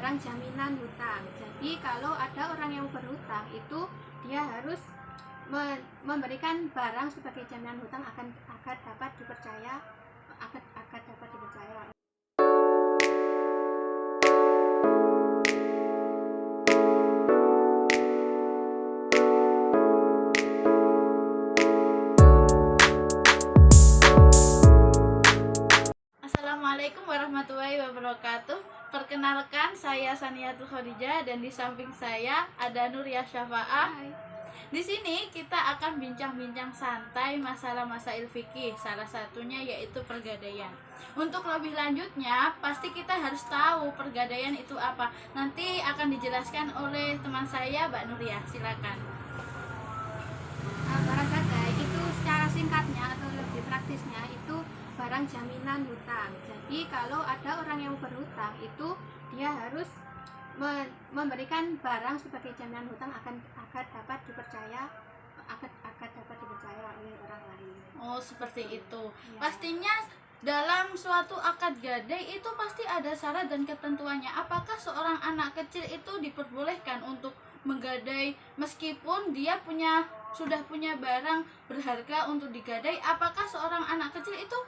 barang jaminan hutang. Jadi kalau ada orang yang berhutang itu dia harus memberikan barang sebagai jaminan hutang agar dapat dipercaya. Assalamualaikum warahmatullahi wabarakatuh. Perkenalkan, saya Saniatul Khadijah dan di samping saya ada Nuria Syafa'ah. Di sini kita akan bincang-bincang santai masalah-masail fikih, salah satunya yaitu pergadaian. Untuk lebih lanjutnya, pasti kita harus tahu pergadaian itu apa. Nanti akan dijelaskan oleh teman saya, Mbak Nuria. Silakan. Barang gadai itu secara singkatnya atau lebih praktisnya itu barang jaminan hutang. Jadi kalau ada orang yang berhutang itu dia harus memberikan barang sebagai jaminan hutang agar dapat dipercaya oleh orang lain. Oh, seperti itu. Ya. Pastinya dalam suatu akad gadai itu pasti ada syarat dan ketentuannya. Apakah seorang anak kecil itu diperbolehkan untuk menggadai meskipun dia sudah punya barang berharga untuk digadai? Apakah seorang anak kecil itu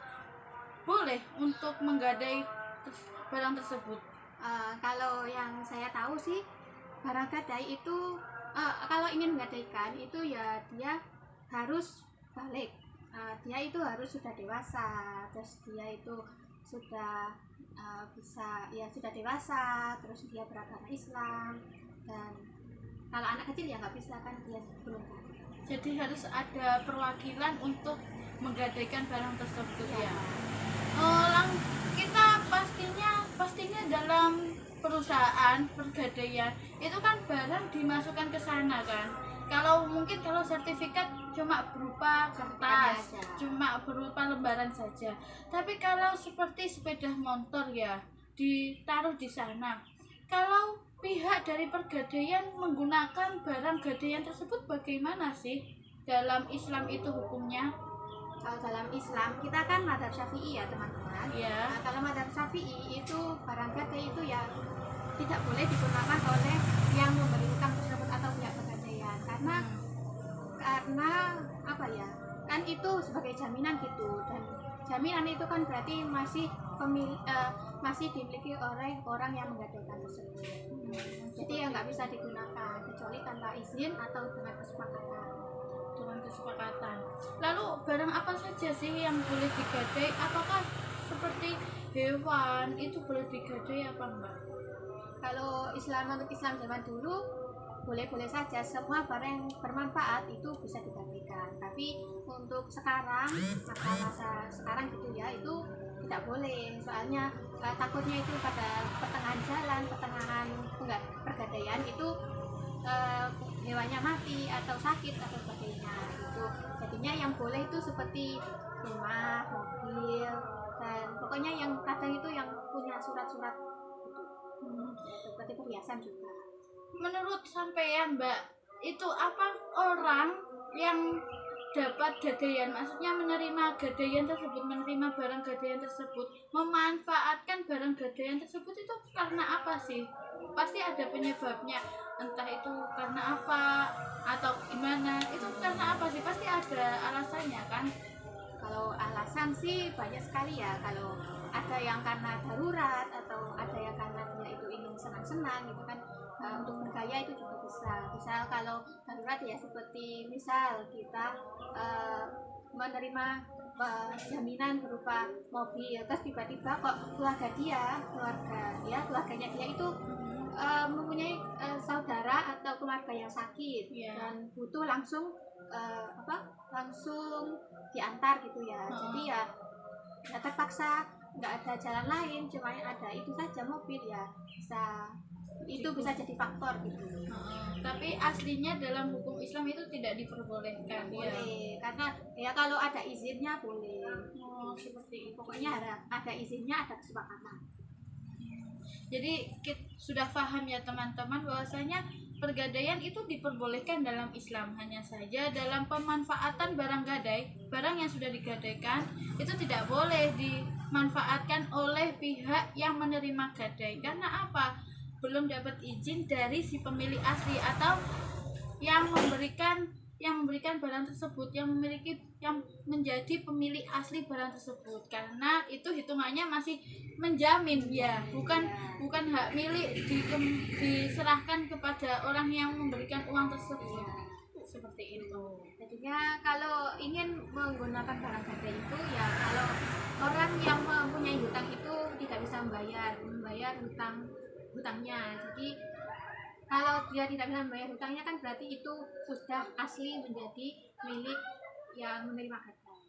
boleh untuk menggadai barang tersebut? Kalau yang saya tahu sih, barang gadai itu kalau ingin menggadaikan itu ya dia harus balik. Dia itu harus sudah dewasa, terus dia itu sudah sudah dewasa, terus dia beragama Islam. Dan kalau anak kecil ya nggak bisa, kan dia belum. Jadi harus ada perwakilan untuk menggadaikan barang tersebut ya. Kita pastinya dalam perusahaan pergadaian itu kan barang dimasukkan ke sana kan. Kalau sertifikat cuma berupa kertas, cuma berupa lembaran saja. Tapi kalau seperti sepeda motor ya ditaruh di sana. Kalau pihak dari pergadaian menggunakan barang gadaian tersebut bagaimana sih dalam Islam itu hukumnya? Kalau dalam Islam kita kan mazhab Syafi'i ya teman-teman. Ya. Nah, kalau mazhab Syafi'i itu barang gadai itu ya tidak boleh digunakan oleh yang memberi hutang tersebut atau pihak pergadaian karena apa ya, kan itu sebagai jaminan gitu, dan jaminan itu kan berarti masih dimiliki oleh orang yang menggadaikan tersebut. Jadi ya nggak bisa digunakan kecuali tanpa izin atau dengan kesepakatan. Lalu barang apa saja sih yang boleh digadai? Apakah seperti hewan itu boleh digadai apa enggak? Kalau menurut Islam zaman dulu boleh-boleh saja, semua barang yang bermanfaat itu bisa digadaikan. Tapi untuk sekarang, masa sekarang gitu ya, itu tidak boleh. Soalnya takutnya itu pada pertengahan jalan, pergadaian itu hewannya mati atau sakit atau sebagainya gitu. Jadinya yang boleh itu seperti rumah, mobil, dan pokoknya yang kadang itu yang punya surat-surat gitu. Seperti perhiasan juga. Menurut sampean Mbak, itu apa orang yang dapat gadaian, maksudnya menerima gadaian tersebut, menerima barang gadaian tersebut, memanfaatkan barang gadaian tersebut itu karena apa sih? Pasti ada penyebabnya, entah itu karena apa atau gimana, itu karena apa sih? Pasti ada alasannya kan? Kalau alasan sih banyak sekali ya. Kalau ada yang karena darurat atau ada yang karena dia itu ingin senang-senang gitu kan. Untuk bergaya itu juga bisa. Misal kalau darurat ya seperti misal kita menerima jaminan berupa mobil, terus tiba-tiba kok keluarganya dia itu mempunyai saudara atau keluarga yang sakit, dan butuh langsung diantar gitu ya. Jadi ya terpaksa, nggak ada jalan lain, cuma yang ada itu saja mobil ya, bisa jadi faktor gitu. Tapi aslinya dalam hukum Islam itu tidak diperbolehkan. Boleh, karena ya kalau ada izinnya boleh. Seperti itu. Pokoknya ada izinnya, ada kesepakatan. Jadi kita sudah paham ya teman-teman bahwasanya pergadaian itu diperbolehkan dalam Islam, hanya saja dalam pemanfaatan barang gadai, barang yang sudah digadaikan itu tidak boleh dimanfaatkan oleh pihak yang menerima gadai. Karena apa? belum dapat izin dari si pemilik asli atau yang memberikan barang tersebut, yang menjadi pemilik asli barang tersebut, karena itu hitungannya masih menjamin ya, bukan hak milik diserahkan kepada orang yang memberikan uang tersebut. Seperti itu. Jadinya kalau ingin menggunakan barang gadai itu ya, kalau orang yang mempunyai hutang itu tidak bisa membayar hutangnya. Jadi kalau dia tidak bisa membayar hutangnya kan berarti itu sudah asli menjadi milik yang menerima gadai.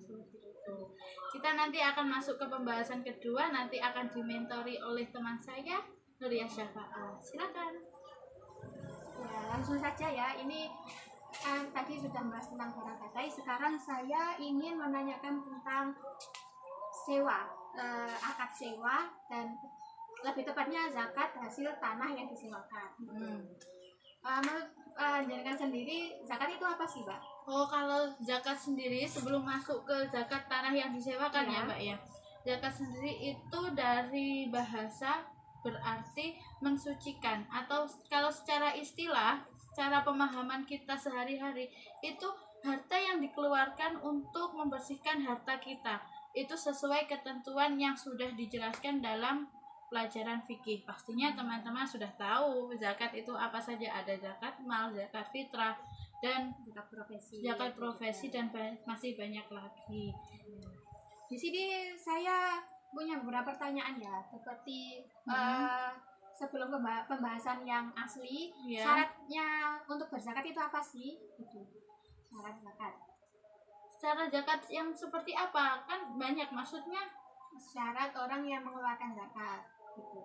Seperti itu. Kita nanti akan masuk ke pembahasan kedua, nanti akan dimentori oleh teman saya Nuria Syafa'ah. Silakan. Ya, langsung saja ya. Ini kan tadi sudah membahas tentang barang gadai. Sekarang saya ingin menanyakan tentang sewa, akad sewa, dan lebih tepatnya zakat hasil tanah yang disewakan. Menurut jenengan sendiri, zakat itu apa sih, Mbak? Oh, kalau zakat sendiri sebelum masuk ke zakat tanah yang disewakan ya, Mbak ya. Zakat sendiri itu dari bahasa berarti mensucikan, atau kalau secara istilah, secara pemahaman kita sehari-hari itu harta yang dikeluarkan untuk membersihkan harta kita. Itu sesuai ketentuan yang sudah dijelaskan dalam pelajaran fikih. Pastinya teman-teman sudah tahu zakat itu apa saja, ada zakat mal, zakat fitrah, dan zakat profesi dan masih banyak lagi. Di sini saya punya beberapa pertanyaan ya, seperti sebelum pembahasan yang asli, syaratnya untuk berzakat itu apa sih? Itu syarat zakat. Syarat zakat yang seperti apa? Kan banyak, maksudnya syarat orang yang mengeluarkan zakat. Gitu.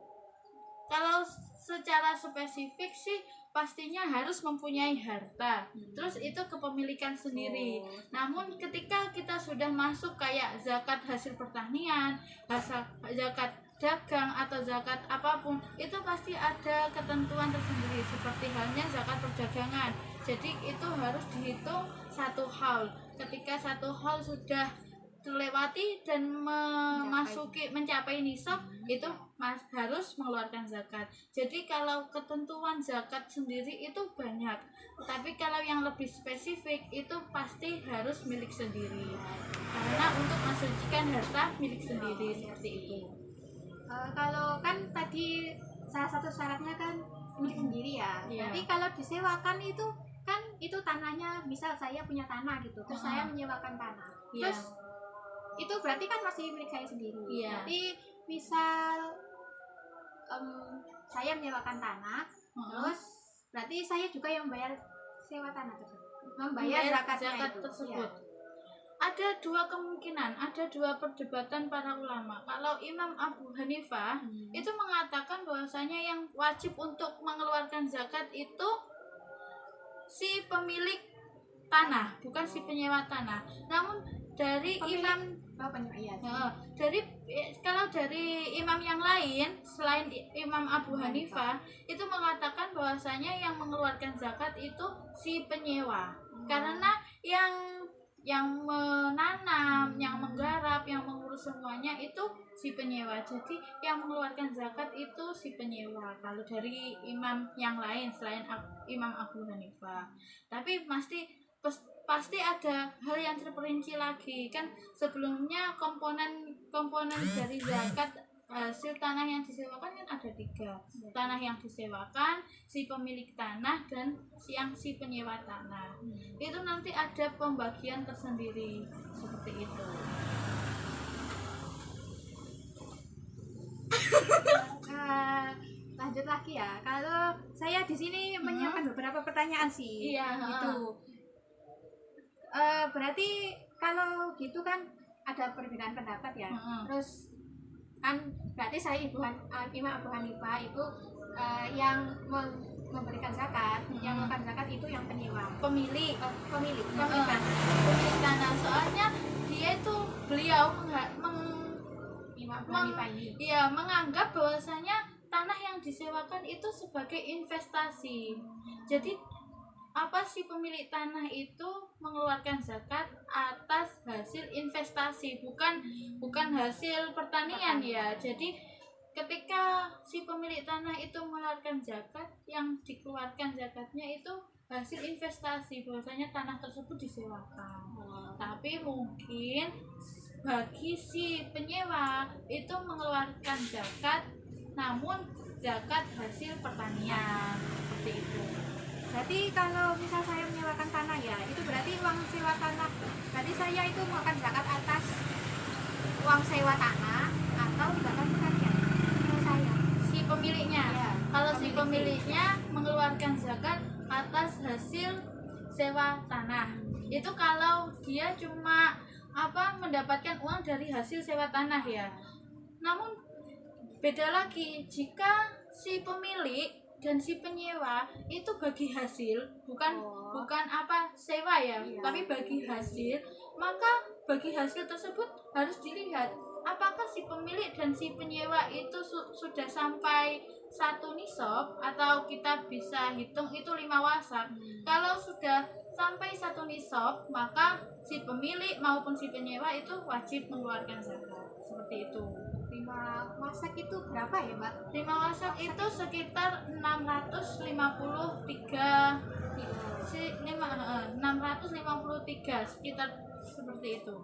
Kalau secara spesifik sih pastinya harus mempunyai harta, terus itu kepemilikan sendiri. Namun ketika kita sudah masuk kayak zakat hasil pertanian, zakat dagang atau zakat apapun, itu pasti ada ketentuan tersendiri, seperti halnya zakat perdagangan. Jadi itu harus dihitung satu haul. Ketika satu haul sudah terlewati dan mencapai nisab, itu harus mengeluarkan zakat. Jadi kalau ketentuan zakat sendiri itu banyak, tapi kalau yang lebih spesifik itu pasti harus milik sendiri, karena untuk mensucikan harta milik sendiri. Seperti itu. Kalau kan tadi salah satu syaratnya kan milik sendiri ya. Jadi kalau disewakan itu kan itu tanahnya, misal saya punya tanah gitu, terus saya menyewakan tanah, terus itu berarti kan masih milik saya sendiri. Berarti misal saya menyewakan tanah, terus berarti saya juga yang membayar sewa tanah tersebut, membayar zakat tersebut. Ada dua kemungkinan, ada dua perdebatan para ulama. Kalau Imam Abu Hanifah itu mengatakan bahwasanya yang wajib untuk mengeluarkan zakat itu si pemilik tanah, bukan si penyewa tanah. Namun dari kalau dari imam yang lain selain Imam Abu Hanifah itu mengatakan bahwasanya yang mengeluarkan zakat itu si penyewa, karena yang menanam, yang menggarap, yang mengurus semuanya itu si penyewa. Jadi yang mengeluarkan zakat itu si penyewa kalau dari imam yang lain selain Imam Abu Hanifah. Tapi pasti ada hal yang terperinci lagi kan. Sebelumnya komponen dari zakat hasil tanah yang disewakan kan ada 3. Tanah yang disewakan, si pemilik tanah, dan si penyewa tanah. Itu nanti ada pembagian tersendiri seperti itu. Lanjut lagi ya. Kalau saya di sini menyiapkan beberapa pertanyaan sih. Gitu. Berarti kalau gitu kan ada perbedaan pendapat ya. Terus kan berarti saya Imam Abu Hanifah itu yang memberikan zakat, yang melakukan zakat itu yang penyewa, pemilik tanah. Soalnya beliau Imam Abu Hanifah ini menganggap bahwasanya tanah yang disewakan itu sebagai investasi. Jadi apa sih pemilik tanah itu mengeluarkan zakat atas hasil investasi, bukan hasil pertanian ya. Jadi ketika si pemilik tanah itu mengeluarkan zakat, yang dikeluarkan zakatnya itu hasil investasi, bahwasanya tanah tersebut disewakan. Tapi mungkin bagi si penyewa itu mengeluarkan zakat, namun zakat hasil pertanian, seperti itu. Berarti kalau misal saya menyewakan tanah ya, itu berarti uang sewa tanah. Berarti saya itu mengeluarkan zakat atas uang sewa tanah atau zakat pertanian. Menurut saya. Si pemiliknya, Ya, kalau si pemilik. pemiliknya mengeluarkan zakat atas hasil sewa tanah. Itu kalau dia cuma mendapatkan uang dari hasil sewa tanah ya. Namun beda lagi jika si pemilik dan si penyewa itu bagi hasil, bukan Oh. bukan sewa ya, Iya. tapi bagi hasil, maka bagi hasil tersebut harus dilihat apakah si pemilik dan si penyewa itu sudah sampai 1 nisab, atau kita bisa hitung itu 5 wasak. Kalau sudah sampai 1 nisab, maka si pemilik maupun si penyewa itu wajib mengeluarkan zakat, seperti itu. 5 masak itu berapa ya, Mbak? 5 wasak itu sekitar 653 sekitar seperti itu.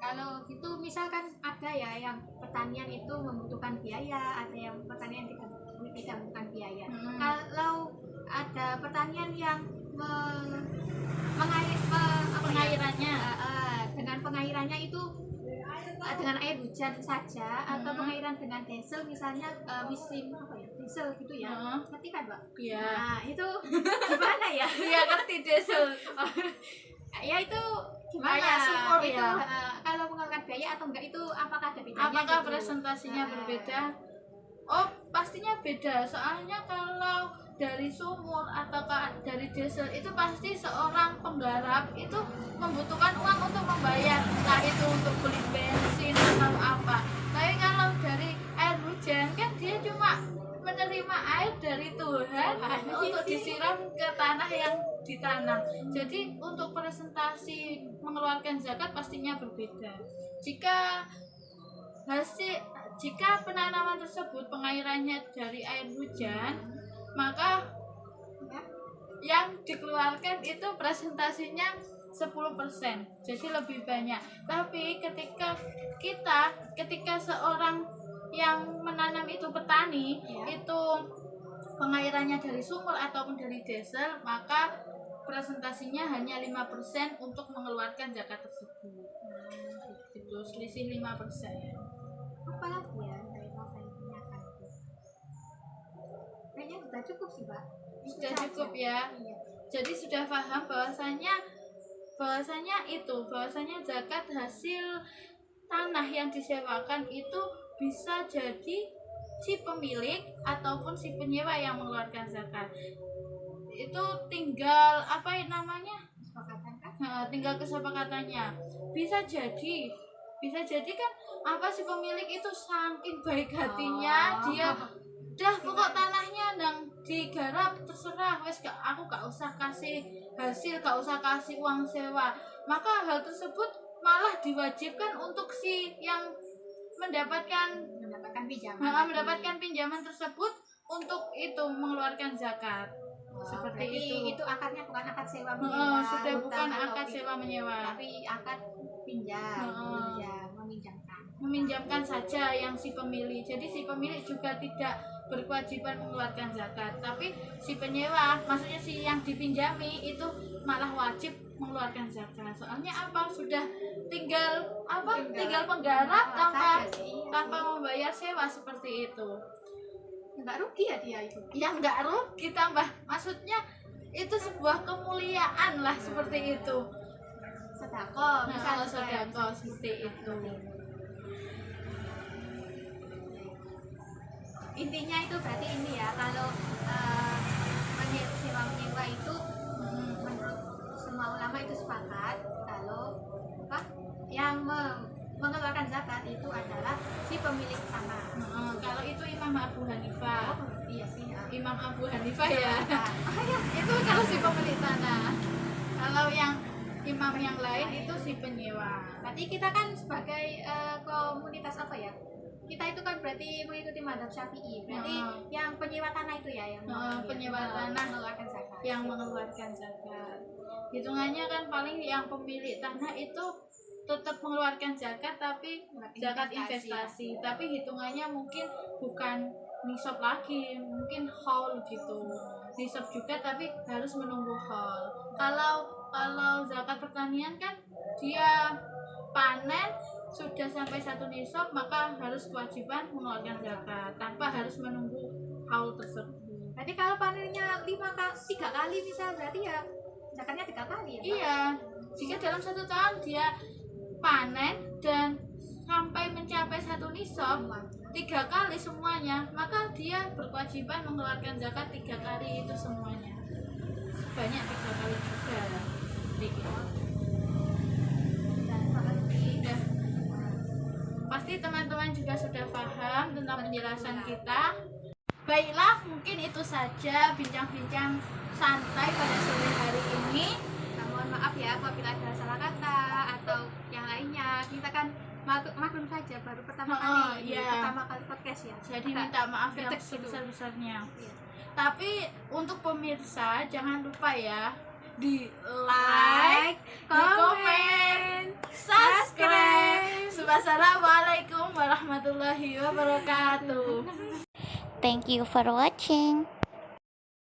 Kalau gitu misalkan ada ya yang pertanian itu membutuhkan biaya, ada yang pertanian tidak membutuhkan biaya. Kalau ada pertanian yang Pengairannya dengan pengairannya itu dengan air hujan saja atau pengairan dengan diesel misalnya musim diesel gitu ya. Ngerti kan, Mbak? Iya. Nah, itu gimana ya? Iya, ngerti diesel. Ya itu gimana? Kayak sumur itu ya. kalau mengeluarkan biaya atau enggak itu apakah ada bedanya? Apakah gitu? presentasinya berbeda? Oh, pastinya beda. Soalnya kalau dari sumur atau dari diesel itu pasti seorang penggarap itu membutuhkan uang untuk membayar, entah itu untuk beli bensin atau apa. Tapi kalau dari air hujan kan dia cuma menerima air dari Tuhan untuk disiram ke tanah yang ditanam. Jadi untuk presentasi mengeluarkan zakat pastinya berbeda. Jika penanaman tersebut pengairannya dari air hujan, maka yang dikeluarkan itu presentasinya 10%, jadi lebih banyak. Tapi ketika seorang yang menanam itu petani, itu pengairannya dari sumur ataupun dari diesel, maka presentasinya hanya 5% untuk mengeluarkan zakat tersebut. Itu selisih 5%. Apalagi ya dari mau saya tanyakan itu. Kayaknya sudah cukup sih, Mbak. Itu Sudah saja. cukup ya. Iya. Jadi sudah paham bahwasanya zakat hasil tanah yang disewakan itu bisa jadi si pemilik ataupun si penyewa yang mengeluarkan zakat. Itu tinggal Kesepakatan kan? tinggal kesepakatannya. Bisa jadi kan si pemilik itu saking baik hatinya, dia dah pokok tanahnya nang digarap terserah, aku gak usah kasih hasil, gak usah kasih uang sewa. Maka hal tersebut malah diwajibkan untuk si yang mendapatkan pinjaman tersebut untuk itu mengeluarkan zakat. Seperti Berarti itu. akadnya bukan akad sewa menyewa. Sudah bukan hutang atau akad sewa menyewa, tapi akad meminjamkan. meminjamkan saja yang si pemilik. Jadi si pemilik juga tidak berkewajiban mengeluarkan zakat, tapi si penyewa, maksudnya si yang dipinjami itu malah wajib mengeluarkan zakat. Soalnya sudah tinggal penggarap tanpa membayar sewa, seperti itu. Enggak rugi ya dia itu. Ya nggak rugi, tambah maksudnya itu sebuah kemuliaan lah, seperti itu. Sedekah, Misal sedekah seperti itu. Intinya itu berarti ini ya, kalau sewa menyewa itu menurut semua ulama itu sepakat kalau yang mengeluarkan zakat itu adalah si pemilik tanah. Kalau itu Imam Abu Hanifah. Iya sih. Imam Abu Hanifah ya. Ya. Itu kalau si pemilik tanah. Kalau yang imam yang lain itu si penyewa. Berarti kita kan sebagai komunitas apa ya? kita itu kan berarti mengikuti mazhab Syafi'i. Berarti yang penyewa tanah itu ya yang penyewa tanah mengeluarkan zakat. yang mengeluarkan zakat. Hitungannya kan paling yang pemilik tanah itu tetap mengeluarkan zakat, tapi zakat investasi. Tapi hitungannya mungkin bukan nisab lagi, mungkin haul gitu. Nisab juga tapi harus menunggu haul. Kalau zakat pertanian kan dia panen sudah sampai 1 nisab, maka harus kewajiban mengeluarkan zakat tanpa harus menunggu haul tersebut. Berarti kalau panennya 3 kali misal, berarti ya zakatnya 3 kali ya? Pak? Iya, jika dalam 1 tahun dia panen dan sampai mencapai 1 nisab 3 kali semuanya, maka dia berkewajiban mengeluarkan zakat 3 kali itu semuanya. Banyak 3 kali juga. Sudah. Pasti teman-teman juga sudah paham tentang penjelasan kita. Baiklah, mungkin itu saja bincang-bincang santai pada sore hari ini. Mohon maaf ya apabila ada salah kata atau yang lainnya. Kita kan maklum saja baru pertama kali podcast ya. Jadi minta maaf yang sebesar-besarnya. Iya. Tapi untuk pemirsa jangan lupa ya, di like, di komen, subscribe. Wassalamualaikum warahmatullahi wabarakatuh. Thank you for watching.